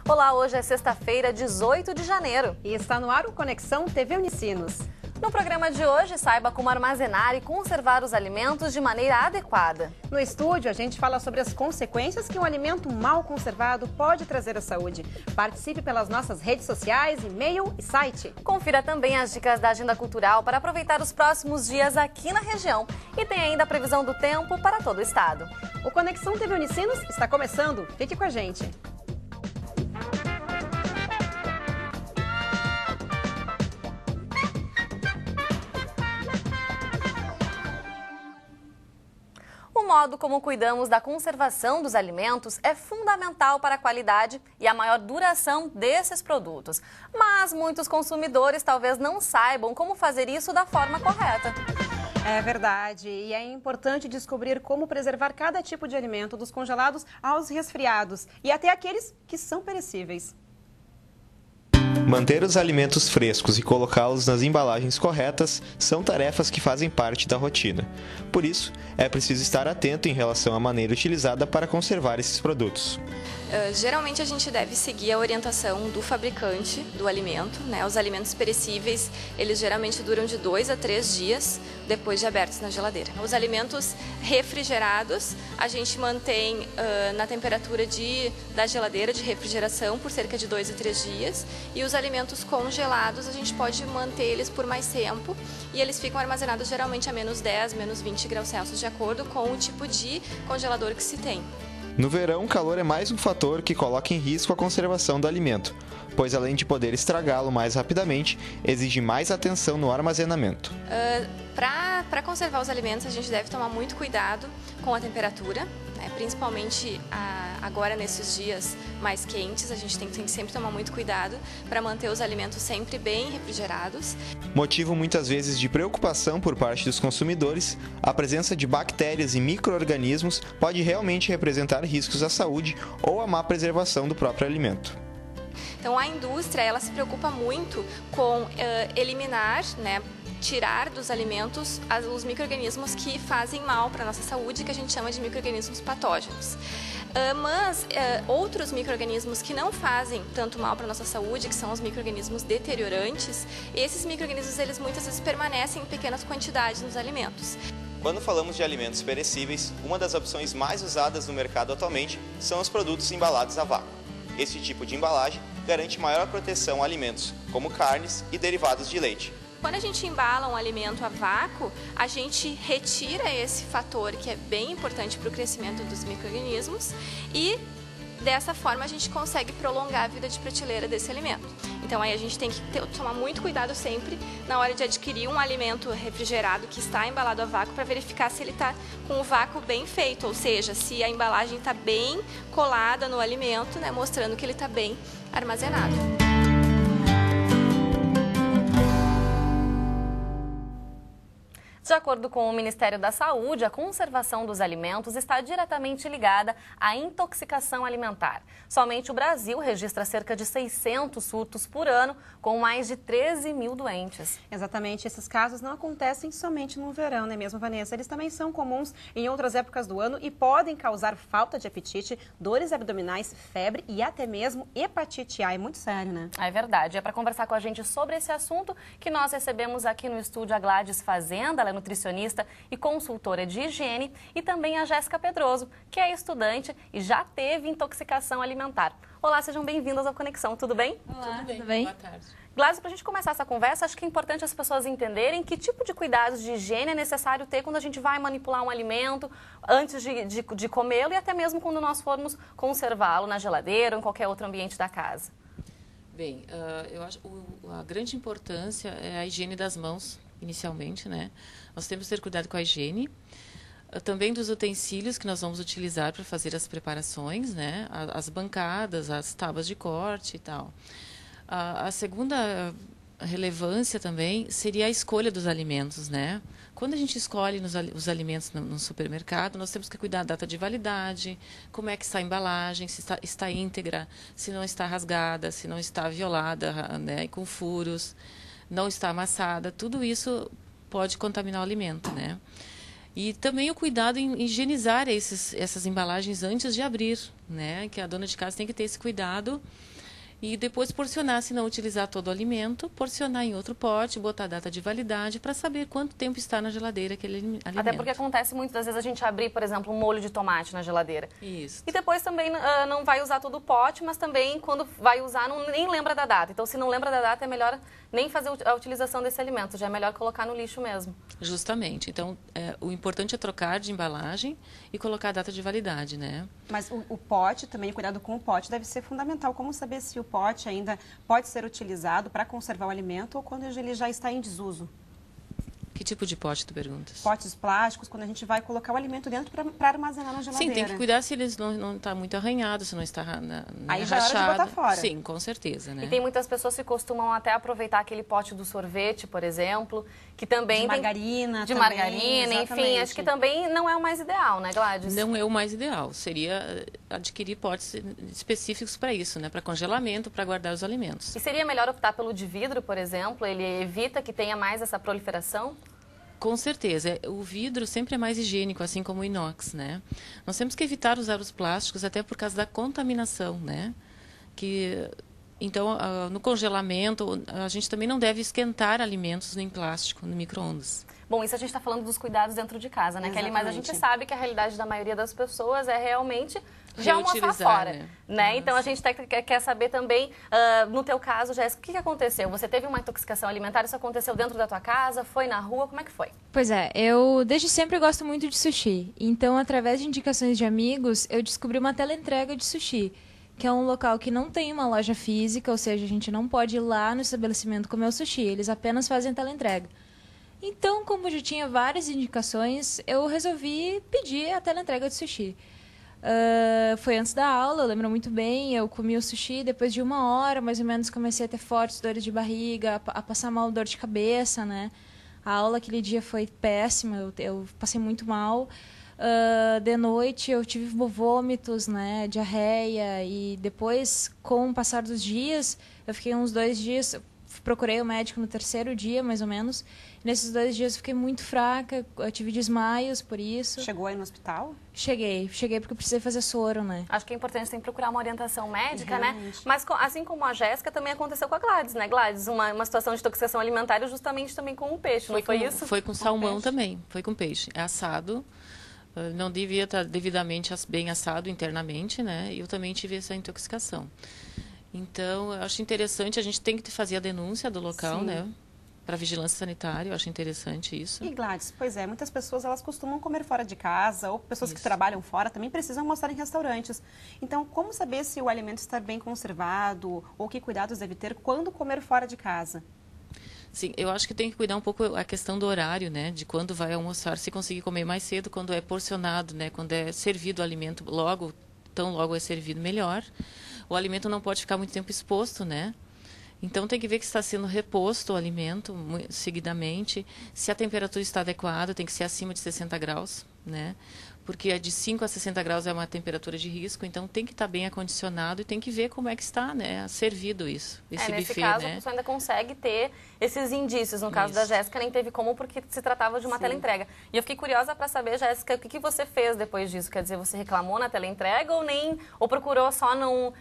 Olá, hoje é sexta-feira, 18 de janeiro. E está no ar o Conexão TV Unicinos. No programa de hoje, saiba como armazenar e conservar os alimentos de maneira adequada. No estúdio, a gente fala sobre as consequências que um alimento mal conservado pode trazer à saúde. Participe pelas nossas redes sociais, e-mail e site. Confira também as dicas da agenda cultural para aproveitar os próximos dias aqui na região. E tem ainda a previsão do tempo para todo o estado. O Conexão TV Unicinos está começando. Fique com a gente. O modo como cuidamos da conservação dos alimentos é fundamental para a qualidade e a maior duração desses produtos. Mas muitos consumidores talvez não saibam como fazer isso da forma correta. É verdade, e é importante descobrir como preservar cada tipo de alimento, dos congelados aos resfriados e até aqueles que são perecíveis. Manter os alimentos frescos e colocá-los nas embalagens corretas são tarefas que fazem parte da rotina. Por isso, é preciso estar atento em relação à maneira utilizada para conservar esses produtos. Geralmente a gente deve seguir a orientação do fabricante do alimento, né? Os alimentos perecíveis, eles geralmente duram de 2 a 3 dias depois de abertos na geladeira. Os alimentos refrigerados, a gente mantém na temperatura da geladeira de refrigeração por cerca de 2 a 3 dias. E os alimentos congelados, a gente pode manter eles por mais tempo e eles ficam armazenados geralmente a menos 10, menos 20 graus Celsius, de acordo com o tipo de congelador que se tem. No verão, o calor é mais um fator que coloca em risco a conservação do alimento, pois além de poder estragá-lo mais rapidamente, exige mais atenção no armazenamento. Para conservar os alimentos, a gente deve tomar muito cuidado com a temperatura, né? Principalmente agora nesses dias mais quentes, a gente tem que sempre tomar muito cuidado para manter os alimentos sempre bem refrigerados. Motivo muitas vezes de preocupação por parte dos consumidores, a presença de bactérias e micro-organismos pode realmente representar riscos à saúde ou à má preservação do próprio alimento. Então a indústria, ela se preocupa muito com eliminar, né, tirar dos alimentos os micro-organismos que fazem mal para a nossa saúde, que a gente chama de micro-organismos patógenos. Mas outros micro-organismos que não fazem tanto mal para a nossa saúde, que são os micro-organismos deteriorantes, esses micro-organismos eles muitas vezes permanecem em pequenas quantidades nos alimentos. Quando falamos de alimentos perecíveis, uma das opções mais usadas no mercado atualmente são os produtos embalados a vácuo. Esse tipo de embalagem garante maior proteção a alimentos, como carnes e derivados de leite. Quando a gente embala um alimento a vácuo, a gente retira esse fator que é bem importante para o crescimento dos micro-organismos e dessa forma a gente consegue prolongar a vida de prateleira desse alimento. Então aí a gente tem que tomar muito cuidado sempre na hora de adquirir um alimento refrigerado que está embalado a vácuo para verificar se ele está com o vácuo bem feito, ou seja, se a embalagem está bem colada no alimento, né, mostrando que ele está bem armazenado. De acordo com o Ministério da Saúde, a conservação dos alimentos está diretamente ligada à intoxicação alimentar. Somente o Brasil registra cerca de 600 surtos por ano, com mais de 13 mil doentes. Exatamente, esses casos não acontecem somente no verão, né mesmo, Vanessa? Eles também são comuns em outras épocas do ano e podem causar falta de apetite, dores abdominais, febre e até mesmo hepatite A. É muito sério, né? É verdade. É para conversar com a gente sobre esse assunto que nós recebemos aqui no estúdio a Gladys Fazenda, ela é nutricionista e consultora de higiene, e também a Jéssica Pedroso, que é estudante e já teve intoxicação alimentar. Olá, sejam bem-vindas ao Conexão, tudo bem? Olá, tudo bem? Boa tarde. Gladys, para a gente começar essa conversa, acho que é importante as pessoas entenderem que tipo de cuidados de higiene é necessário ter quando a gente vai manipular um alimento antes de comê-lo e até mesmo quando nós formos conservá-lo na geladeira ou em qualquer outro ambiente da casa. Bem, eu acho a grande importância é a higiene das mãos, inicialmente, né? Nós temos que ter cuidado com a higiene, também dos utensílios que nós vamos utilizar para fazer as preparações, né? As bancadas, as tábuas de corte e tal. A segunda relevância também seria a escolha dos alimentos, né? Quando a gente escolhe os alimentos no supermercado, nós temos que cuidar da data de validade, como é que está a embalagem, se está íntegra, se não está rasgada, se não está violada, né, com furos, não está amassada. Tudo isso pode contaminar o alimento, né? E também o cuidado em higienizar essas embalagens antes de abrir, né? Que a dona de casa tem que ter esse cuidado. E depois porcionar, se não utilizar todo o alimento, porcionar em outro pote, botar a data de validade para saber quanto tempo está na geladeira aquele alimento. Até porque acontece muitas vezes a gente abrir, por exemplo, um molho de tomate na geladeira. Isso. E depois também não vai usar todo o pote, mas também quando vai usar nem lembra da data. Então, se não lembra da data, é melhor nem fazer a utilização desse alimento, já é melhor colocar no lixo mesmo. Justamente. Então, o importante é trocar de embalagem e colocar a data de validade, né? Mas o pote, também o cuidado com o pote deve ser fundamental. Como saber se o pote ainda pode ser utilizado para conservar o alimento ou quando ele já está em desuso? Que tipo de pote tu perguntas? Potes plásticos, quando a gente vai colocar o alimento dentro para armazenar na geladeira. Sim, tem que cuidar se eles não está muito arranhado, se não está aí já rachado. é hora de botar fora. Sim, com certeza, né? E tem muitas pessoas que costumam até aproveitar aquele pote do sorvete, por exemplo, que também de tem... margarina de também, margarina, enfim, exatamente. acho que também não é o mais ideal, né, Gladys? Não é o mais ideal. Seria adquirir potes específicos para isso, né? Para congelamento, para guardar os alimentos. E seria melhor optar pelo de vidro, por exemplo? Ele evita que tenha mais essa proliferação? Com certeza. O vidro sempre é mais higiênico, assim como o inox, né? Nós temos que evitar usar os plásticos até por causa da contaminação, né? Então, no congelamento, a gente também não deve esquentar alimentos em plástico, no micro-ondas. Bom, isso a gente está falando dos cuidados dentro de casa, né, Kelly? Mas a gente Exatamente. sabe que a realidade da maioria das pessoas é realmente já almoçar Reutilizar, fora, né? Então a gente quer saber também, no teu caso, Jéssica, o que aconteceu? Você teve uma intoxicação alimentar, isso aconteceu dentro da tua casa, foi na rua, como é que foi? Pois é, eu desde sempre gosto muito de sushi. Então, através de indicações de amigos, eu descobri uma teleentrega de sushi, que é um local que não tem uma loja física, ou seja, a gente não pode ir lá no estabelecimento comer o sushi, eles apenas fazem teleentrega. Então, como já tinha várias indicações, eu resolvi pedir a teleentrega de sushi. Foi antes da aula, eu lembro muito bem, eu comi o sushi, depois de 1 hora, mais ou menos, comecei a ter fortes dores de barriga, a passar mal, dor de cabeça, né? A aula aquele dia foi péssima, eu passei muito mal. De noite eu tive vômitos, né, diarreia, e depois, com o passar dos dias, eu fiquei uns 2 dias, procurei o médico no 3º dia, mais ou menos. Nesses 2 dias eu fiquei muito fraca, eu tive desmaios por isso. Chegou aí no hospital? Cheguei porque eu precisei fazer soro, né? Acho que é importante sempre procurar uma orientação médica, né? Realmente. Mas assim como a Jéssica, também aconteceu com a Gladys, né, Gladys? Uma situação de intoxicação alimentar justamente também com o peixe, não foi isso? Foi com salmão peixe. também, foi com peixe. É assado, não devia estar devidamente bem assado internamente, né? E eu também tive essa intoxicação. Então, eu acho interessante, a gente tem que fazer a denúncia do local, Sim. né? Para a vigilância sanitária, eu acho interessante isso. E Gladys, pois é, muitas pessoas elas costumam comer fora de casa, ou pessoas que Isso. trabalham fora também precisam almoçar em restaurantes. Então, como saber se o alimento está bem conservado, ou que cuidados deve ter quando comer fora de casa? Sim, eu acho que tem que cuidar um pouco a questão do horário, né? De quando vai almoçar, se conseguir comer mais cedo, quando é porcionado, né? Quando é servido o alimento tão logo é servido, melhor. O alimento não pode ficar muito tempo exposto, né? Então, tem que ver que está sendo reposto o alimento seguidamente. Se a temperatura está adequada, tem que ser acima de 60 graus, né? Porque de 5 a 60 graus é uma temperatura de risco, então tem que estar bem acondicionado e tem que ver como é que está, né? Servido isso, esse Nesse buffet, caso, né? a pessoa ainda consegue ter esses indícios. No caso da Isso. Jéssica, nem teve como, porque se tratava de uma teleentrega. E eu fiquei curiosa para saber, Jéssica, o que você fez depois disso? Quer dizer, você reclamou na teleentrega ou procurou só não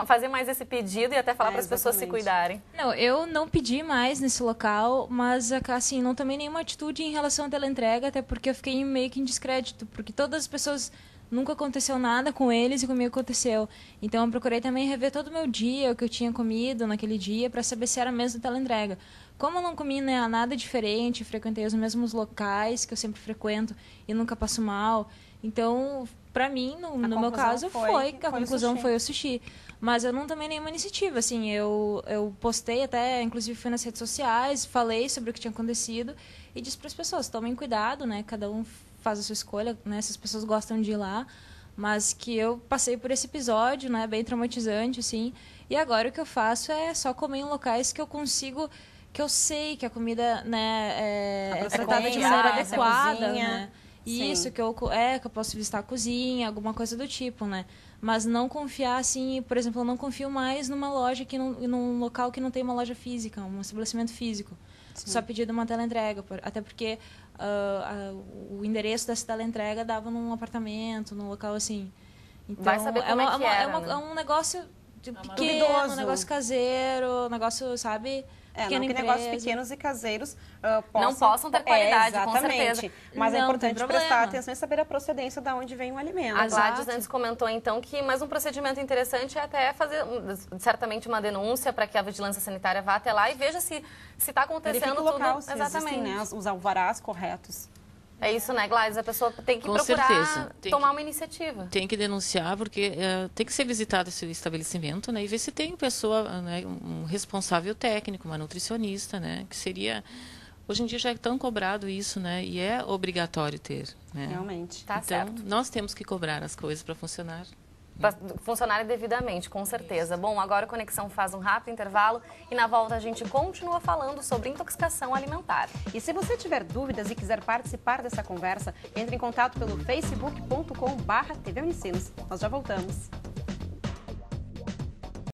fazer mais esse pedido e até falar para as pessoas se exatamente. cuidarem? Não, eu não pedi mais nesse local, mas assim, não tomei nenhuma atitude em relação à teleentrega, até porque eu fiquei meio que em descrédito, porque todas as pessoas nunca aconteceu nada com eles e comigo aconteceu. Então eu procurei também rever todo o meu dia, o que eu tinha comido naquele dia, para saber se era mesmo teleentrega. Como eu não comi, né, nada diferente, frequentei os mesmos locais que eu sempre frequento e nunca passo mal. Então, para mim, no meu caso, a conclusão foi o sushi. Mas eu não tomei nenhuma iniciativa, assim, eu postei até, inclusive fui nas redes sociais, falei sobre o que tinha acontecido e disse para as pessoas, tomem cuidado, né, cada um faz a sua escolha, né, se as pessoas gostam de ir lá, mas que eu passei por esse episódio, né, bem traumatizante, assim, e agora o que eu faço é só comer em locais que eu consigo, que eu sei que a comida, né, é tratada de maneira adequada, né. Isso, que eu posso visitar a cozinha, alguma coisa do tipo, né? Mas não confiar, assim, por exemplo, eu não confio mais num local que não tem uma loja física, um estabelecimento físico. só pedido uma teleentrega, até porque o endereço dessa teleentrega dava num apartamento, num local assim. Então, vai saber como é que era, né? É um negócio pequeno, duvidoso. um negócio caseiro, um negócio, sabe... Não que negócios pequenos e caseiros não possam ter qualidade, com exatamente. certeza. Mas é Não, importante tem prestar problema. atenção e saber a procedência de onde vem o alimento. A Gladys antes comentou, então, que mais um procedimento interessante é até fazer, certamente, uma denúncia para que a vigilância sanitária vá até lá e veja se está acontecendo Verifique o local, tudo. se Exatamente. existem, né, os alvarás corretos. É isso, né, Gladys? A pessoa tem que Com procurar certeza. tomar uma iniciativa. Tem que denunciar, porque tem que ser visitado esse estabelecimento, né, e ver se tem pessoa, né, um responsável técnico, uma nutricionista, né, que seria... Hoje em dia já é tão cobrado isso, né, e é obrigatório ter. Né? Realmente. Tá Então, certo. nós temos que cobrar as coisas para funcionar. Para funcionar devidamente, com certeza. Bom, agora o Conexão faz um rápido intervalo e na volta a gente continua falando sobre intoxicação alimentar. E se você tiver dúvidas e quiser participar dessa conversa, entre em contato pelo facebook.com/TV Unicinos. Nós já voltamos.